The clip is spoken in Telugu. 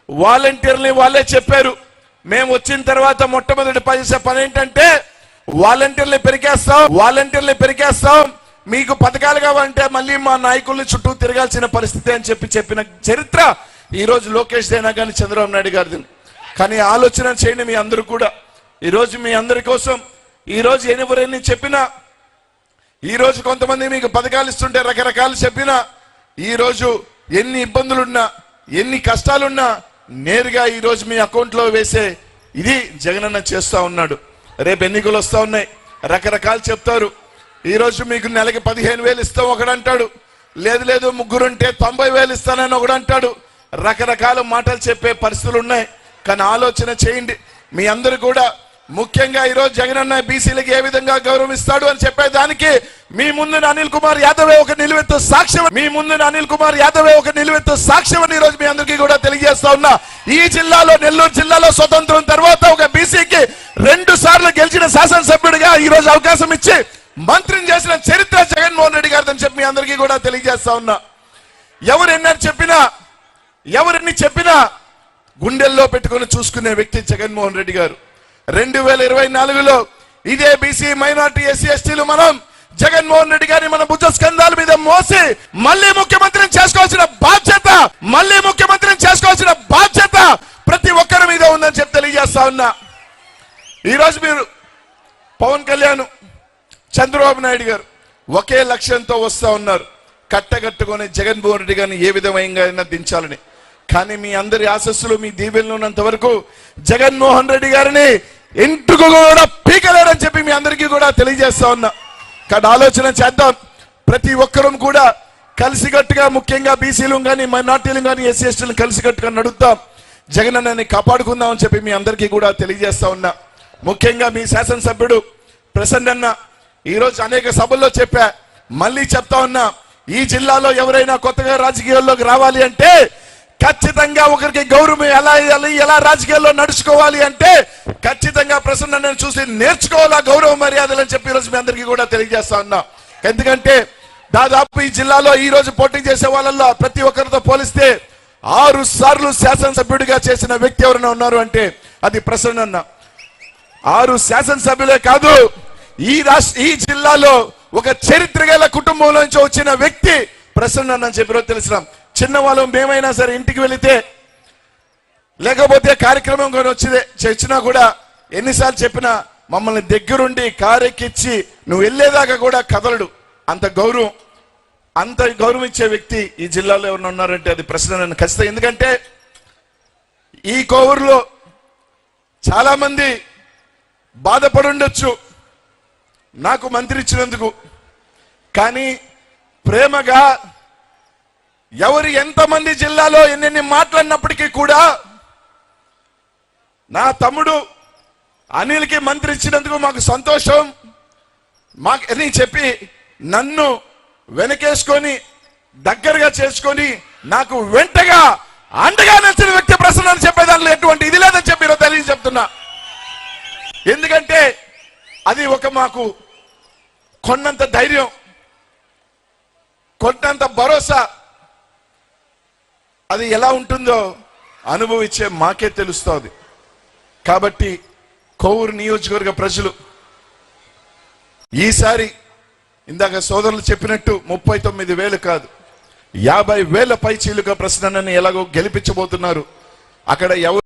వాలంటీర్ని వాళ్ళే చెప్పారు. మేము వచ్చిన తర్వాత మొట్టమొదటి చేసే పని ఏంటంటే వాలంటీర్లు పెరికేస్తాం, మీకు పథకాలు కావాలంటే మళ్ళీ మా నాయకుల్ని చుట్టూ తిరగాల్సిన పరిస్థితి అని చెప్పిన చరిత్ర ఈ రోజు లోకేష్ దేనా కానీ చంద్రబాబు నాయుడు గారిది. కానీ ఆలోచన చేయండి మీ అందరూ కూడా. ఈ రోజు మీ అందరి కోసం ఈ రోజు ఎవరైనా చెప్పినా, ఈ రోజు కొంతమంది మీకు పథకాలు ఇస్తుంటే రకరకాలు చెప్పినా, ఈ రోజు ఎన్ని ఇబ్బందులున్నా ఎన్ని కష్టాలున్నా నేరుగా ఈ రోజు మీ అకౌంట్లో వేసే ఇది జగనన్న చేస్తా ఉన్నాడు. రేపు ఎన్నికలు వస్తా ఉన్నాయి, రకరకాలు చెప్తారు. ఈ రోజు మీకు నెలకి 15,000 ఇస్తాం ఒకడంటాడు, లేదు ముగ్గురుంటే 90,000 ఇస్తానని ఒకడంటాడు. రకరకాల మాటలు చెప్పే పరిస్థితులు ఉన్నాయి. కానీ ఆలోచన చేయండి మీ అందరూ కూడా. ముఖ్యంగా ఈ రోజు జగనన్న బీసీలకి ఏ విధంగా గౌరవిస్తాడు అని చెప్పేదానికి మీ ముందున అనిల్ కుమార్ యాదవ్ ఒక నిలువెత్తు సాక్ష్యం అని ఈ రోజు మీ అందరికీ కూడా తెలియజేస్తా ఉన్నా. ఈ జిల్లాలో నెల్లూరు జిల్లాలో స్వతంత్రం తర్వాత ఒక బీసీకి 2 సార్లు గెలిచిన శాసనసభ్యుడిగా ఈ రోజు అవకాశం ఇచ్చి మంత్రిని చేసిన చరిత్ర జగన్మోహన్ రెడ్డి గారిని చెప్పి మీ అందరికీ కూడా తెలియజేస్తా ఉన్నా. ఎవరిని చెప్పినా గుండెల్లో పెట్టుకుని చూసుకునే వ్యక్తి జగన్మోహన్ రెడ్డి గారు. 2024లో ఇదే బీసీ మైనారిటీ ఎస్సీ ఎస్టీలు మనం జగన్మోహన్ రెడ్డి గారిని మన భుజ స్కంధాల మీద మోసి మళ్ళీ ముఖ్యమంత్రిని చేసుకోవాల్సిన బాధ్యత ప్రతి ఒక్కరి మీద ఉందని చెప్పి తెలియజేస్తా ఉన్నా. ఈరోజు మీరు పవన్ కళ్యాణ్, చంద్రబాబు నాయుడు గారు ఒకే లక్ష్యంతో వస్తా ఉన్నారు, కట్టగట్టుకొని జగన్మోహన్ రెడ్డి గారిని ఏ విధంగా దించాలని. కానీ మీ అందరి ఆశస్సులు మీ దీవెనలు ఉన్నంత వరకు జగన్మోహన్ రెడ్డి గారిని ఇంటికి కూడా పీకలేరని చెప్పి మీ అందరికీ కూడా తెలియజేస్తా ఉన్నా. కానీ ఆలోచన చేద్దాం, ప్రతి ఒక్కరూ కూడా కలిసికట్టుగా, ముఖ్యంగా బీసీలు కానీ మైనార్టీలు కానీ ఎస్సీ ఎస్టీలు కలిసికట్టుగా నడుద్దాం, జగనన్నని కాపాడుకుందాం అని చెప్పి మీ అందరికీ కూడా తెలియజేస్తా ఉన్నా. ముఖ్యంగా మీ శాసనసభ్యుడు ప్రసన్న అన్న ఈరోజు అనేక సభల్లో చెప్పా, మళ్ళీ చెప్తా ఉన్నా, ఈ జిల్లాలో ఎవరైనా కొత్తగా రాజకీయాల్లోకి రావాలి అంటే ఖచ్చితంగా ఒకరికి గౌరవం ఎలా రాజకీయాల్లో నడుచుకోవాలి అంటే ఖచ్చితంగా ప్రసన్నని చూసి నేర్చుకోవాలా గౌరవ మర్యాదలు అని చెప్పి ఈరోజు మీ అందరికీ కూడా తెలియజేస్తా ఉన్నా. ఎందుకంటే దాదాపు ఈ జిల్లాలో ఈ రోజు పోటీ చేసే వాళ్ళల్లో ప్రతి ఒక్కరితో పోలిస్తే 6 సార్లు శాసనసభ్యుడిగా చేసిన వ్యక్తి ఎవరైనా ఉన్నారు అంటే అది ప్రసన్న. 6 శాసనసభ్యులే కాదు, ఈ జిల్లాలో ఒక చరిత్ర గల కుటుంబంలో నుంచి వచ్చిన వ్యక్తి ప్రసన్న అని చెప్పి తెలిసినాం. చిన్నవాళ్ళు మేమైనా సరే ఇంటికి వెళితే లేకపోతే కార్యక్రమం కొని వచ్చినా కూడా ఎన్నిసార్లు చెప్పినా మమ్మల్ని దగ్గరుండి కారెక్కిచ్చి నువ్వు వెళ్ళేదాకా కూడా కదలడు. అంత గౌరవం ఇచ్చే వ్యక్తి ఈ జిల్లాలో ఎవరైనా ఉన్నారంటే అది ప్రసన్న ఖచ్చితంగా. ఎందుకంటే ఈ కోవూరులో చాలా మంది బాధపడుండొచ్చు నాకు మంత్రి ఇచ్చినందుకు, కానీ ప్రేమగా ఎవరు ఎంతమంది జిల్లాలో ఎన్నెన్ని మాట్లాడినప్పటికీ కూడా నా తమ్ముడు అనిల్కి మంత్రి ఇచ్చినందుకు మాకు సంతోషం అని చెప్పి నన్ను వెనకేసుకొని దగ్గరగా చేసుకొని నాకు వెంటగా అండగా నచ్చిన వ్యక్తి ప్రసన్న అని చెప్పేదానిలో ఎటువంటి ఇది లేదని చెప్పి చెప్తున్నా. ఎందుకంటే అది ఒక మాకు కొన్నంత ధైర్యం, కొన్నంత భరోసా. అది ఎలా ఉంటుందో అనుభవించే మాకే తెలుస్తుంది. కాబట్టి కోవూరు నియోజకవర్గ ప్రజలు ఈసారి ఇందాక సోదరులు చెప్పినట్టు 39,000 కాదు 50,000 పై చీలుగా ప్రసన్నని ఎలాగో గెలిపించబోతున్నారు. అక్కడ ఎవరు